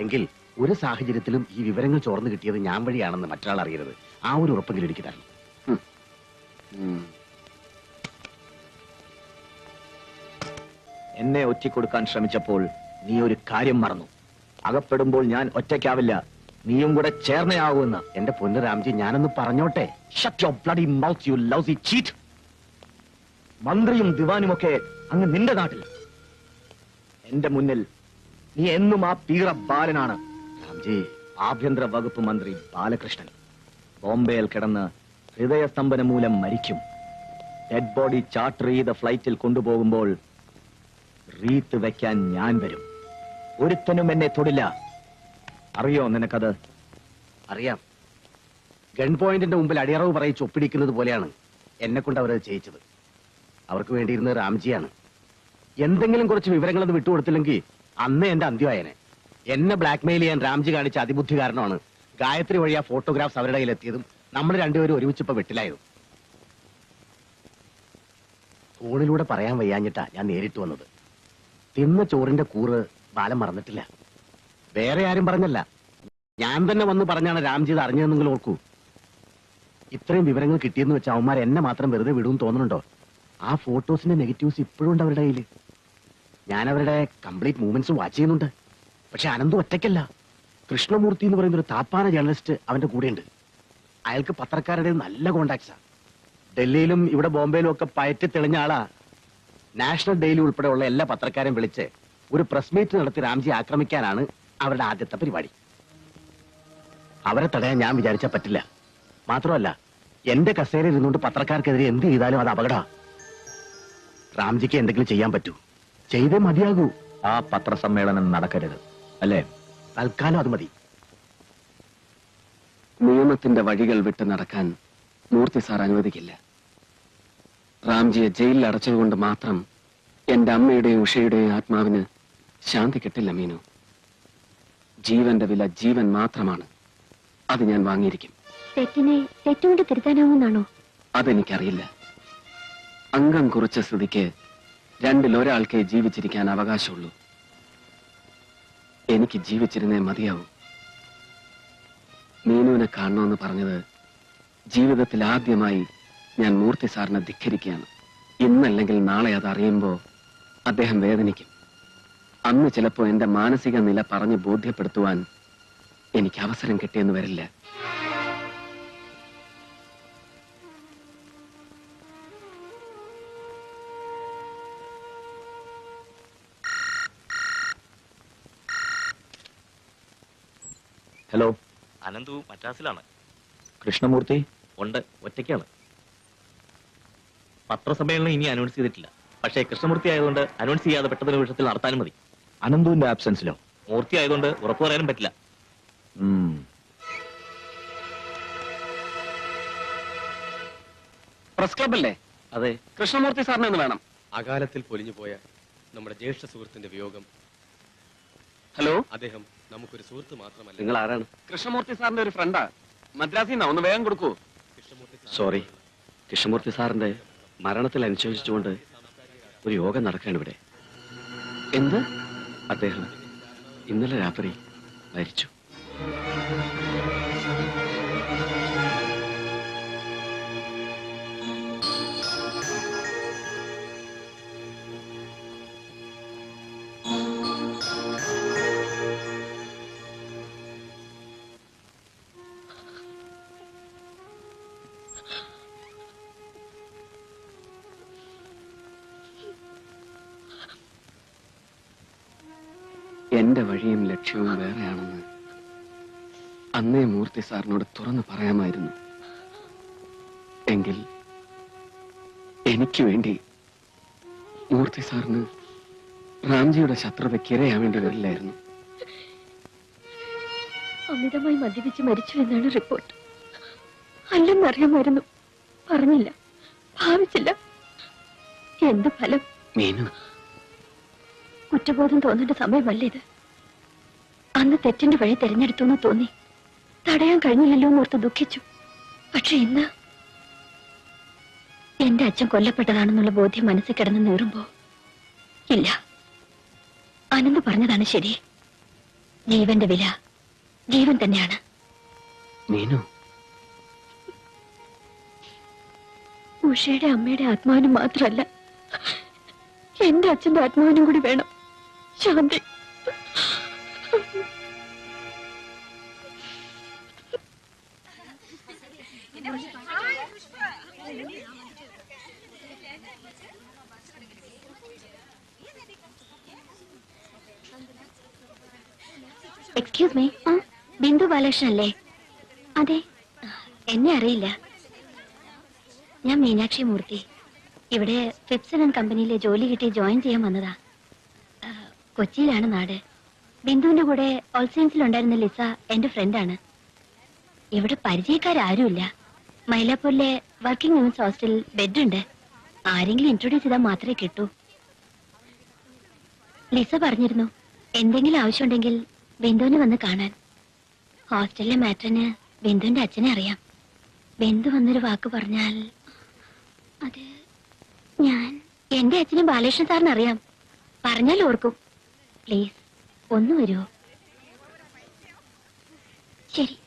എങ്കിൽ ഒരു സാഹചര്യത്തിലും ഈ വിവരങ്ങൾ ചോർന്നു കിട്ടിയത് ഞാൻ വഴിയാണെന്ന് മറ്റൊരാൾ അറിയരുത്. ആ ഒരു ഉറപ്പെങ്കിലും എനിക്ക് തരണം. എന്നെ ഒറ്റിക്കൊടുക്കാൻ ശ്രമിച്ചപ്പോൾ നീ ഒരു കാര്യം മറന്നു. അകപ്പെടുമ്പോൾ ഞാൻ ഒറ്റയ്ക്കാവില്ല, നീയും കൂടെ ചേർന്നയാവുമെന്ന്. എന്റെ പൊന്നു രാംജി, ഞാനൊന്ന് പറഞ്ഞോട്ടെ? Shut your bloody mouth, you lousy cheat. മന്ത്രിയും ദിവാനുമൊക്കെ അങ്ങ് നിന്റെ നാട്ടിൽ. എന്റെ മുന്നിൽ നീ എന്നും ആ പീറ ബാലനാണ്. രാംജി, ആഭ്യന്തര വകുപ്പ് മന്ത്രി ബാലകൃഷ്ണൻ ബോംബെയിൽ കിടന്ന് ഹൃദയസ്തംഭനം മൂലം മരിക്കും. ഡെഡ് ബോഡി ചാർട്ടർ ചെയ്ത ഫ്ലൈറ്റിൽ കൊണ്ടുപോകുമ്പോൾ റീത്ത് വെക്കാൻ ഞാൻ വരും. ഒരുത്തനും എന്നെ തൊടില്ല. അറിയോ നിനക്കത്? അറിയാം. ഗൺ പോയിന്റിന്റെ മുമ്പിൽ അടിയറവ് പറയിച്ച് ഒപ്പിടിക്കുന്നത് പോലെയാണ് എന്നെ കൊണ്ട് അവരത് ചെയ്യിച്ചത്. അവർക്ക് വേണ്ടിയിരുന്നത് രാംജിയാണ്. എന്തെങ്കിലും കുറച്ച് വിവരങ്ങളത് വിട്ടുകൊടുത്തില്ലെങ്കിൽ അന്ന് എന്റെ അന്ത്യമായനെ. എന്നെ ബ്ലാക്ക്മെയിൽ ചെയ്യാൻ രാംജി കാണിച്ച അതിബുദ്ധി കാരണമാണ് ഗായത്രി വഴി ആ ഫോട്ടോഗ്രാഫ്സ് അവരുടെ കയ്യിലെത്തിയതും നമ്മൾ രണ്ടുപേരും ഒരുമിച്ചിപ്പോ വെട്ടിലായതും. ഫോണിലൂടെ പറയാൻ വയ്യാഞ്ഞിട്ടാ ഞാൻ നേരിട്ട് വന്നത്. തിന്ന ചോറിന്റെ കൂറ് ബാലം മറന്നിട്ടില്ല. വേറെ ആരും പറഞ്ഞല്ല, ഞാൻ തന്നെ വന്ന് പറഞ്ഞാണ് രാംജി ഇത് അറിഞ്ഞതെന്ന് നിങ്ങൾ ഓർക്കൂ. ഇത്രയും വിവരങ്ങൾ കിട്ടിയെന്ന് വെച്ചാൽ അവന്മാർ എന്നെ മാത്രം വെറുതെ വിടുമെന്ന് തോന്നുന്നുണ്ടോ? ആ ഫോട്ടോസിന്റെ നെഗറ്റീവ്സ് ഇപ്പോഴും ഉണ്ട് അവരുടെ കയ്യിൽ. ഞാൻ അവരുടെ കംപ്ലീറ്റ് മൂവ്മെന്റ്സ് വാച്ച് ചെയ്യുന്നുണ്ട്. പക്ഷെ അനന്ത് ഒറ്റയ്ക്കല്ല. കൃഷ്ണമൂർത്തി എന്ന് പറയുന്ന ഒരു താപ്പാന ജേർണലിസ്റ്റ് അവന്റെ കൂടെയുണ്ട്. അയാൾക്ക് പത്രക്കാരുടെ നല്ല കോണ്ടാക്ട്സാ. ഡൽഹിയിലും ഇവിടെ ബോംബെയിലും ഒക്കെ പയറ്റി തെളിഞ്ഞ ആളാ. നാഷണൽ ഡെയിലി ഉൾപ്പെടെയുള്ള എല്ലാ പത്രക്കാരെയും വിളിച്ച് ഒരു പ്രസ് മീറ്റ് നടത്തി രാംജി ആക്രമിക്കാനാണ് അവരുടെ ആദ്യത്തെ പരിപാടി. അവരെ തടയാൻ ഞാൻ വിചാരിച്ചാൽ പറ്റില്ല. മാത്രമല്ല, എന്റെ കസേരയിൽ ഇരുന്നുകൊണ്ട് പത്രക്കാർക്കെതിരെ എന്ത് ചെയ്താലും അത് അപകട. രാംജിക്ക് എന്തെങ്കിലും ചെയ്യാൻ പറ്റൂ, ചെയ്തേ മതിയാകൂ. ആ പത്രസമ്മേളനം നടക്കരുത്, അല്ലേ? തൽക്കാലം അത് മതി. നിയമത്തിന്റെ വഴികൾ വിട്ട് നടക്കാൻ മൂർത്തി സാർ അനുവദിക്കില്ല. റാംജിയെ ജയിലിൽ അടച്ചതുകൊണ്ട് മാത്രം എന്റെ അമ്മയുടെയും ഉഷയുടെയും ആത്മാവിന് ശാന്തി കിട്ടില്ല മീനു. ജീവന്റെ വില ജീവൻ മാത്രമാണ്. അത് ഞാൻ വാങ്ങിയിരിക്കും. തെറ്റിനെ തെറ്റുകൊണ്ട് തിരുത്താനാവുന്നാണോ? അതെനിക്കറിയില്ല. അംഗം കുറിച്ച സ്ഥിതിക്ക് രണ്ടിലൊരാൾക്കേ ജീവിച്ചിരിക്കാൻ അവകാശമുള്ളൂ. എനിക്ക് ജീവിച്ചിരുന്നേ മതിയാവും. മീനുവിനെ കാണണമെന്ന് പറഞ്ഞത് ജീവിതത്തിൽ ആദ്യമായി ഞാൻ മൂർത്തി സാറിനെ ധിക്കരിക്കുകയാണ്. ഇന്നല്ലെങ്കിൽ നാളെ അത് അറിയുമ്പോ അദ്ദേഹം വേദനിക്കും. അന്ന് ചിലപ്പോ എന്റെ മാനസിക നില പറഞ്ഞ് ബോധ്യപ്പെടുത്തുവാൻ എനിക്ക് അവസരം കിട്ടിയെന്ന് വരില്ല. അനന്തു മദ്രാസിലാണ്. കൃഷ്ണമൂർത്തി ഉണ്ട്, ഒറ്റയ്ക്കാണ്. പത്രസമ്മേളനം ഇനി അനൗൺസ് ചെയ്തിട്ടില്ല. പക്ഷേ കൃഷ്ണമൂർത്തി ആയതുകൊണ്ട് അനൗൺസ് ചെയ്യാതെ പെട്ടെന്ന് നിമിഷത്തിൽ നടത്താനും മതി. അനന്തുവിന്റെ ആബ്സെൻസിലോ? മൂർത്തി ആയതുകൊണ്ട് ഉറപ്പു പറയാനും പറ്റില്ല. പ്രസ് ക്ലബ് അല്ലേ? അതെ. കൃഷ്ണമൂർത്തി സാറിനെ ഒന്ന് വേണം. അകാലത്തിൽ പൊലിഞ്ഞുപോയ നമ്മുടെ ജ്യേഷ്ഠ സുഹൃത്തിന്റെ വിയോഗം. ഹലോ, അദ്ദേഹം നമുക്കൊരു സുഹൃത്ത് മാത്രമല്ല. നിങ്ങൾ ആരാണ്? കൃഷ്ണമൂർത്തി സാറിന്റെ ഒരു ഫ്രണ്ടാ. മദ്രാസിൽ നിന്നാ, ഒന്ന് വേഗം കൊടുക്കൂ. സോറി, കൃഷ്ണമൂർത്തി സാറിന്റെ മരണത്തിൽ അനുശോചിച്ചുകൊണ്ട് ഒരു യോഗം നടക്കുകയാണ് ഇവിടെ. എന്ത്? അദ്ദേഹം ഇന്നലെ രാത്രി മരിച്ചു. എന്റെ വഴിയും ലക്ഷ്യവും വേറെയാണെന്ന് അന്നേ മൂർത്തി സാറിനോട് തുറന്നു പറയാമായിരുന്നു. എങ്കിൽ എനിക്ക് വേണ്ടി മൂർത്തി സാറിന് റാംജിയുടെ ശത്രുതയ്ക്ക് ഇരയാവേണ്ടി വരില്ലായിരുന്നു. അമിതമായി മദ്യപിച്ച് മരിച്ചു എന്നാണ് റിപ്പോർട്ട്. അല്ലെന്നറിയാമായിരുന്നു, പറഞ്ഞില്ല, ഭാവിച്ചില്ല. എന്ത് ഫലം? മീനു, കുറ്റബോധം തോന്നേണ്ട സമയമല്ല ഇത്. അന്ന് തെറ്റിന്റെ വഴി തെരഞ്ഞെടുത്തു എന്ന് തോന്നി. തടയാൻ കഴിഞ്ഞില്ലല്ലോ എന്നോർത്ത് ദുഃഖിച്ചു. പക്ഷെ ഇന്ന് എന്റെ അച്ഛൻ കൊല്ലപ്പെട്ടതാണെന്നുള്ള ബോധ്യം മനസ്സിൽ കിടന്ന് നീറുമ്പോ, ഇല്ല, അനന്ത് പറഞ്ഞതാണ് ശരി. ജീവന്റെ വില ജീവൻ തന്നെയാണ്. മീനു, ഉഷയുടെ അമ്മയുടെ ആത്മാവിനും മാത്രമല്ല, എന്റെ അച്ഛന്റെ ആത്മാവിനും കൂടി വേണം ശാന്തി. എക്സ്ക്യൂസ് മീ, ബിന്ദു ബാലകൃഷ്ണൻ അല്ലേ? അതെ. എന്നെ അറിയില്ല. ഞാൻ മീനാക്ഷി മൂർത്തി. ഇവിടെ ഫിപ്സൺ ആൻഡ് കമ്പനിയിലെ ജോലി കിട്ടി ജോയിൻ ചെയ്യാൻ വന്നതാ. കൊച്ചിയിലാണ് നാട്. ബിന്ദുവിന്റെ കൂടെ ഓൾസൈൻസിലുണ്ടായിരുന്ന ലിസ എന്റെ ഫ്രണ്ടാണ്. ഇവിടെ പരിചയക്കാരാരുമില്ല. മൈലാപ്പൂരിലെ വർക്കിംഗ് വിമൻസ് ഹോസ്റ്റലിൽ ബെഡുണ്ട്. ആരെങ്കിലും ഇൻട്രൊഡ്യൂസ് ചെയ്താൽ മാത്രമേ കിട്ടൂ. ലിസ പറഞ്ഞിരുന്നു എന്തെങ്കിലും ആവശ്യമുണ്ടെങ്കിൽ ബിന്ദുവിനെ വന്ന് കാണാൻ. ഹോസ്റ്റലിലെ മാറ്ററിന് ബിന്ദുവിന്റെ അച്ഛനെ അറിയാം. ബിന്ദു വന്നൊരു വാക്ക് പറഞ്ഞാൽ അത് ഞാൻ എന്റെ അച്ഛനെ ബാലകൃഷ്ണൻ സാറിന് അറിയാം. പറഞ്ഞാൽ ഓർക്കും. പ്ലീസ് ഒന്ന് വരുമോ? ശരി.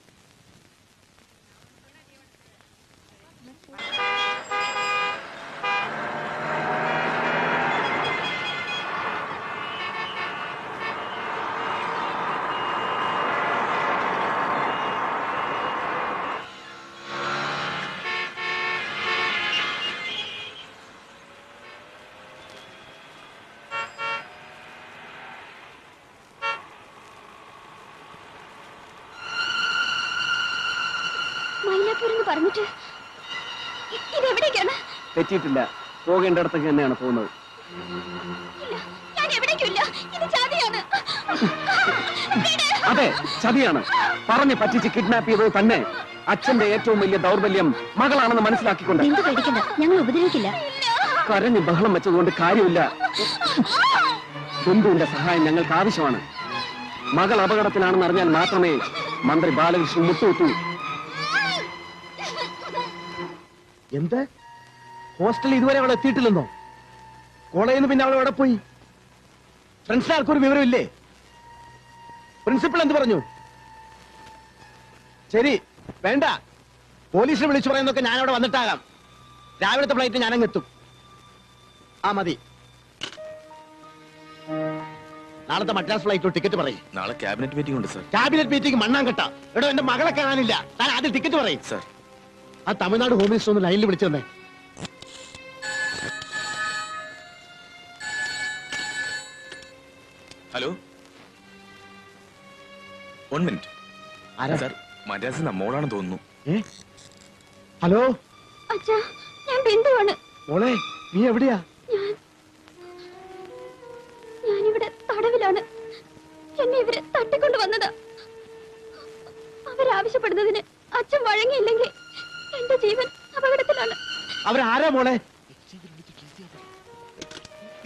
പറഞ്ഞിട്ട് ഇതെവിടേക്കാണ്? തെറ്റിയിട്ടില്ല, പോകേണ്ടിടത്തേക്ക് തന്നെയാണ് പോകുന്നത്. അതെ, ചതിയാണ്. പറഞ്ഞ് പറ്റിച്ച് കിഡ്നാപ്പ് ചെയ്തത് തന്നെ. അച്ഛന്റെ ഏറ്റവും വലിയ ദൗർബല്യം മകളാണെന്ന് മനസ്സിലാക്കിക്കൊണ്ട്. ഞങ്ങൾ ഉപദ്രവിക്കില്ല. കരഞ്ഞ് ബഹളം വെച്ചതുകൊണ്ട് കാര്യമില്ല. ബിന്ദുവിന്റെ സഹായം ഞങ്ങൾക്ക് ആവശ്യമാണ്. മകൾ അപകടത്തിലാണെന്ന് അറിഞ്ഞാൽ മാത്രമേ മന്ത്രി ബാലകൃഷ്ണൻ മുട്ടുകുത്തൂ. എന്ത്? ഹോസ്റ്റലിൽ ഇതുവരെ അവൾ എത്തിയിട്ടില്ലെന്നോ? കോളേജിൽ നിന്ന് പിന്നെ അവൾ എവിടെ പോയി? ഫ്രണ്ട്സിന് ആർക്കൊരു വിവരമില്ലേ? പ്രിൻസിപ്പൽ എന്ത് പറഞ്ഞു? ശരി, വേണ്ട, പോലീസിനെ വിളിച്ചു പറയുന്നൊക്കെ ഞാൻ അവിടെ വന്നിട്ടാകാം. രാവിലത്തെ ഫ്ലൈറ്റ് ഞാനങ്ങ് എത്തും. ആ മതി. നാളത്തെ മദ്രാസ് ഫ്ലൈറ്റ് ടിക്കറ്റ് പറയും. നാളെ ക്യാബിനറ്റ് മീറ്റിംഗ് ഉണ്ട് സർ. ക്യാബിനറ്റ് മീറ്റിംഗ് മണ്ണാൻ കെട്ടാ. എടോ, എന്റെ മകളെ കാണാനില്ല. താൻ ആദ്യം ടിക്കറ്റ് പറയും. സർ, ആ തമിഴ്നാട് ഹോം മിനിസ്റ്റർ ഒന്ന് ലൈനിൽ വിളിച്ചു തന്നെ. Hello, 1 minute. ആരാ? സർ, മദ്രാസ് നമ്മോടാണെന്ന് തോന്നുന്നു. ഹലോ അച്ഛാ, ഞാൻ ബിന്ദുവാണ്. മോളെ, നീ എവിടെയാ? ഞാനിവിടെ തടവിലാണ്. എന്നെ ഇവര് തട്ടിക്കൊണ്ടു വന്നതാ. അവരാവശ്യപ്പെടുന്നതിന് അച്ഛൻ വഴങ്ങിയില്ലെങ്കിൽ എന്റെ ജീവൻ അപകടത്തിലാണ്. അവരാരാ മോളെ?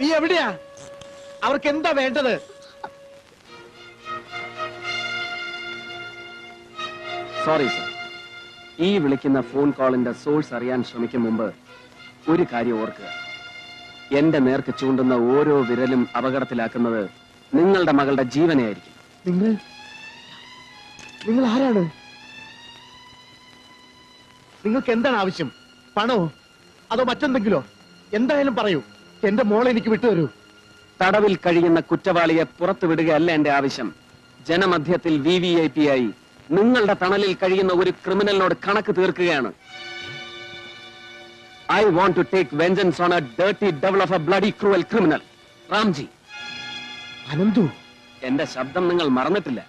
നീ എവിടെയാ? അവർക്ക് എന്താ വേണ്ടത്? സോറി സർ, ഈ വിളിക്കുന്ന ഫോൺ കോളിന്റെ സോഴ്സ് അറിയാൻ ശ്രമിക്കും മുമ്പ് ഒരു കാര്യം ഓർക്കുക. എന്റെ നേർക്ക് ചൂണ്ടുന്ന ഓരോ വിരലും അപകടത്തിലാക്കുന്നത് നിങ്ങളുടെ മകളുടെ ജീവനെയായിരിക്കും. നിങ്ങൾ ആരാണ്? നിങ്ങൾക്ക് എന്താണ് ആവശ്യം? പണോ അതോ മറ്റെന്തെങ്കിലോ? എന്തായാലും പറയൂ. എന്റെ മോളെ എനിക്ക് വിട്ടുതരൂ. തടവിൽ കഴിയുന്ന കുറ്റവാളിയെ പുറത്തു വിടുകയല്ല എന്റെ ആവശ്യം. ജനമധ്യത്തിൽ VVIP ആയി നിങ്ങളുടെ തണലിൽ കഴിയുന്ന ഒരു ക്രിമിനലിനോട് കണക്ക് തീർക്കുകയാണ്. I want to take vengeance on a dirty devil of a bloody cruel criminal. Ramji. Ananthu, എന്റെ ശബ്ദം നിങ്ങൾ മറന്നിട്ടില്ല.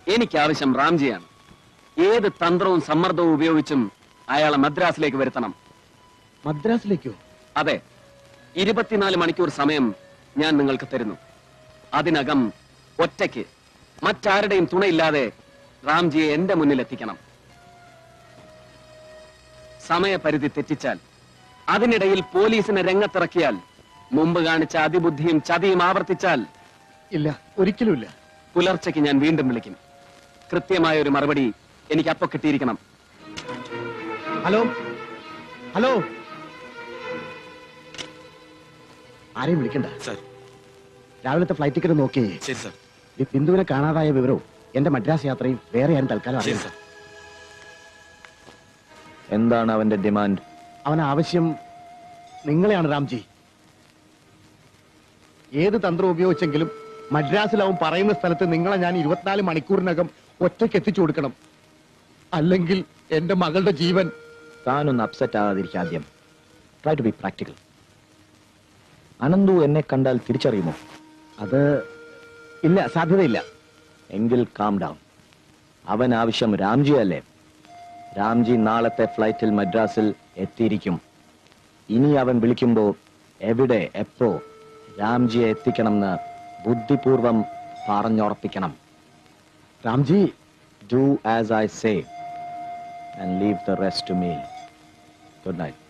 എനിക്ക് ആവശ്യം റാംജിയാണ്. ഏത് തന്ത്രവും സമ്മർദ്ദവും ഉപയോഗിച്ചും അയാളെ മദ്രാസിലേക്ക് വരുത്തണം. മദ്രാസിലേക്കോ? അതെ, 24 മണിക്കൂർ സമയം ഞാൻ നിങ്ങൾക്ക് തരുന്നു. അതിനകം ഒറ്റയ്ക്ക് മറ്റാരുടെയും തുണയില്ലാതെ റാംജിയെ എന്റെ മുന്നിൽ എത്തിക്കണം. സമയപരിധി തെറ്റിച്ചാൽ, അതിനിടയിൽ പോലീസിനെ രംഗത്തിറക്കിയാൽ, മുമ്പ് കാണിച്ച അതിബുദ്ധിയും ചതിയും ആവർത്തിച്ചാൽ, ഇല്ല, ഒരിക്കലുമില്ല. പുലർച്ചയ്ക്ക് ഞാൻ വീണ്ടും വിളിക്കും. കൃത്യമായ ഒരു മറുപടി എനിക്ക് അപ്പൊ കിട്ടിയിരിക്കണം. ഹലോ ഹലോ, ആരെയും വിളിക്കണ്ട. രാവിലത്തെ ഫ്ലൈറ്റ് ടിക്കറ്റ് നോക്കി. ഈ ബിന്ദുവിനെ കാണാതായ വിവരവും എന്റെ മദ്രാസ് യാത്രയും വേറെ ആരും തൽക്കാലം അറിയാം. എന്താണ് അവന്റെ ഡിമാൻഡ്? അവൻ ആവശ്യം നിങ്ങളെയാണ് റാംജി. ഏത് തന്ത്രം ഉപയോഗിച്ചെങ്കിലും മദ്രാസിൽ അവൻ പറയുന്ന സ്ഥലത്ത് നിങ്ങളെ ഞാൻ 24 മണിക്കൂറിനകം ഒറ്റയ്ക്ക് എത്തിച്ചു കൊടുക്കണം. അല്ലെങ്കിൽ എന്റെ മകളുടെ ജീവൻ. താനൊന്ന് അപ്സെറ്റ് ആകാതിരിക്കുക. ആദ്യം try to be practical. Ananthu എന്നെ കണ്ടാൽ തിരിച്ചറിയുമോ? അത് ഇല്ല, സാധ്യതയില്ല. എങ്കിൽ കാം ഡൗൺ. അവൻ ആവശ്യം രാംജി അല്ലേ? രാംജി നാളത്തെ ഫ്ലൈറ്റിൽ മദ്രാസിൽ എത്തിയിരിക്കും. ഇനി അവൻ വിളിക്കുമ്പോ എവിടെ എപ്പോ രാംജിയെ എത്തിക്കണമെന്ന് ബുദ്ധിപൂർവം പറഞ്ഞുറപ്പിക്കണം. Ramji, do as I say and leave the rest to me. Good night.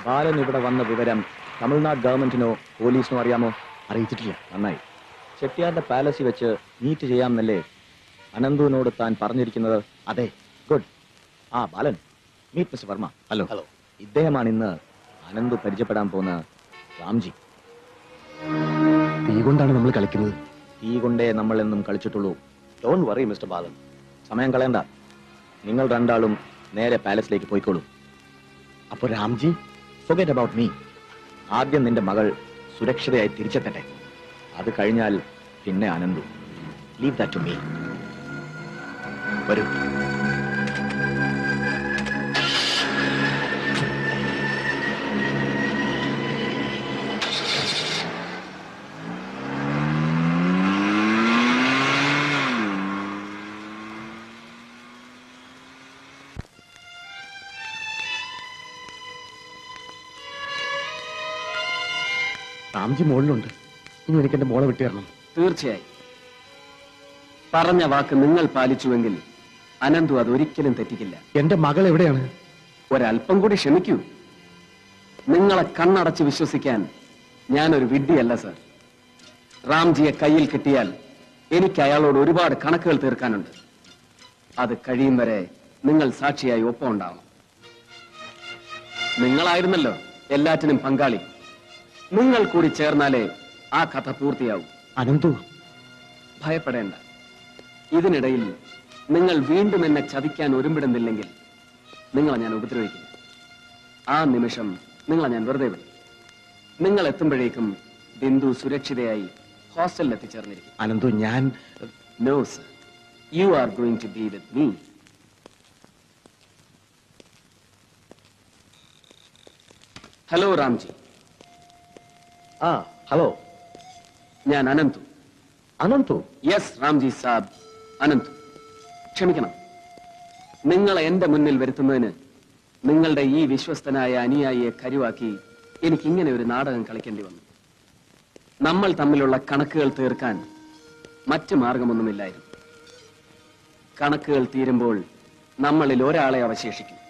Balan ഇവിടെ വന്ന വിവരം തമിഴ്നാട് ഗവൺമെന്റിനോ പോലീസിനോ അറിയാമോ? അറിയിച്ചിട്ടില്ല. നന്നായി. ചെട്ടിയാരുടെ പാലസിൽ വെച്ച് മീറ്റ് ചെയ്യാമെന്നല്ലേ അനന്തുവിനോട് താൻ പറഞ്ഞിരിക്കുന്നത്? അതെ. ഗുഡ്. ആ Balan, meet mister Varma. Hello. Hello. ഇദ്ദേഹമാണ് ഇന്ന് അനന്തു പരിചയപ്പെടാൻ പോകുന്ന റാംജി. തീ കൊണ്ടാണ് നമ്മൾ കളിക്കുന്നത്. തീ കൊണ്ടേ നമ്മൾ എന്നും കളിച്ചിട്ടുള്ളൂ. ഡോണ്ട് വറി മിസ്റ്റർ ബാലൻ. സമയം കളയണ്ട. നിങ്ങൾ രണ്ടാളും നേരെ പാലസിലേക്ക് പോയിക്കോളൂ. അപ്പൊ രാംജി? Forget about me. ആദ്യം നിന്റെ മകൾ സുരക്ഷിതയായി തിരിച്ചെത്തട്ടെ. അത് കഴിഞ്ഞാൽ പിന്നെ Ananthu. Leave that to me. വരൂ. റാംജി മുകളിലുണ്ട്. ഇനി എനിക്ക് എന്റെ മോളെ വിട്ടുതരണം. തീർച്ചയായും. പറഞ്ഞ വാക്ക് നിങ്ങൾ പാലിച്ചുവെങ്കിൽ അനന്തു അതൊരിക്കലും തെറ്റിക്കില്ല. എന്റെ മകൾ എവിടെയാണ്? ഒരല്പം കൂടി ക്ഷമിക്കൂ. നിങ്ങളെ കണ്ണടച്ച് വിശ്വസിക്കാൻ ഞാനൊരു വിഡ്ഢിയല്ല സർ. റാംജിയെ കയ്യിൽ കിട്ടിയാൽ എനിക്ക് അയാളോട് ഒരുപാട് കണക്കുകൾ തീർക്കാനുണ്ട്. അത് കഴിയും വരെ നിങ്ങൾ സാക്ഷിയായി ഒപ്പം ഉണ്ടാവണം. നിങ്ങളായിരുന്നല്ലോ എല്ലാറ്റിനും പങ്കാളി. നിങ്ങൾ കൂടി ചേർന്നാലേ ആ കഥ പൂർത്തിയാവും. അനന്തു, ഭയപ്പെടേണ്ട. ഇതിനിടയിൽ നിങ്ങൾ വീണ്ടും എന്നെ ചതിക്കാൻ ഒരുമ്പിടുന്നില്ലെങ്കിൽ നിങ്ങളെ ഞാൻ ഉപദ്രവിക്കില്ല. ആ നിമിഷം നിങ്ങളെ ഞാൻ വെറുതെ വിടും. നിങ്ങൾ എത്തുമ്പോഴേക്കും ബിന്ദു സുരക്ഷിതയായി ഹോസ്റ്റലിൽ എത്തിച്ചേർന്നിരിക്കും. അനന്തു, ഞാൻ no sir, you are going to be with me. Hello Ramji. ആ ഹലോ, ഞാൻ അനന്തു. അനന്തു? യെസ് രാംജി സാബ്, അനന്തു. ക്ഷമിക്കണം, നിങ്ങളെ എന്റെ മുന്നിൽ വരുത്തുന്നതിന് നിങ്ങളുടെ ഈ വിശ്വസ്തനായ അനുയായിയെ കരുവാക്കി എനിക്ക് ഇങ്ങനെ ഒരു നാടകം കളിക്കേണ്ടി വന്നു. നമ്മൾ തമ്മിലുള്ള കണക്കുകൾ തീർക്കാൻ മറ്റു മാർഗമൊന്നുമില്ലായിരുന്നു. കണക്കുകൾ തീരുമ്പോൾ നമ്മളിൽ ഒരാളെ അവശേഷിക്കും.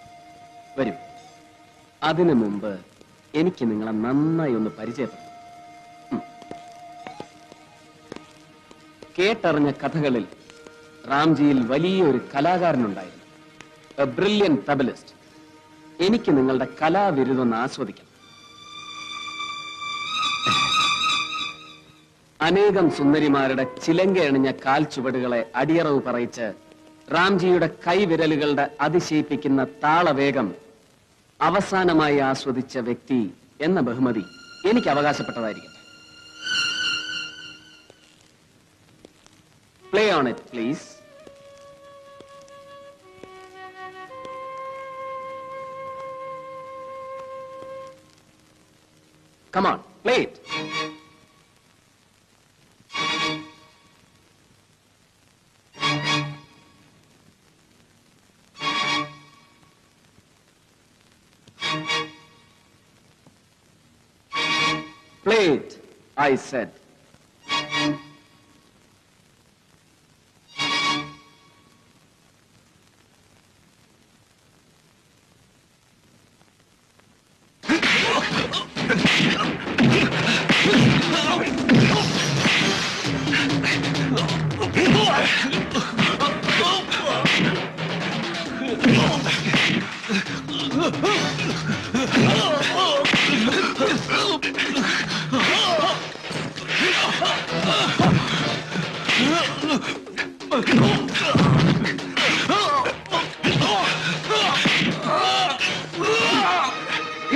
വരൂ, അതിനു മുമ്പ് എനിക്ക് നിങ്ങളെ നന്നായി ഒന്ന് പരിചയപ്പെടും. കേട്ടറിഞ്ഞ കഥകളിൽ റാംജിയിൽ വലിയൊരു കലാകാരനുണ്ടായിരുന്നു, എ ബ്രില്യൻ തബലിസ്റ്റ്. എനിക്ക് നിങ്ങളുടെ കലാവിരുദൊന്ന് ആസ്വദിക്കണം. അനേകം സുന്ദരിമാരുടെ ചിലങ്കയണിഞ്ഞ കാൽ ചുവടുകളെ അടിയറവ് പറയിച്ച് റാംജിയുടെ കൈവിരലുകളുടെ അതിശയിപ്പിക്കുന്ന താളവേഗം അവസാനമായി ആസ്വദിച്ച വ്യക്തി എന്ന ബഹുമതി എനിക്ക് അവകാശപ്പെട്ടതായിരിക്കും. Play on it please. Come on, play it. Play it, I said.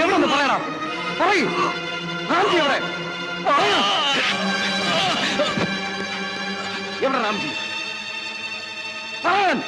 എവിടെ പറയടാ, പറയൂ. റാംജി എവിടെ? എവിടെ റാംജി? പറയാൻ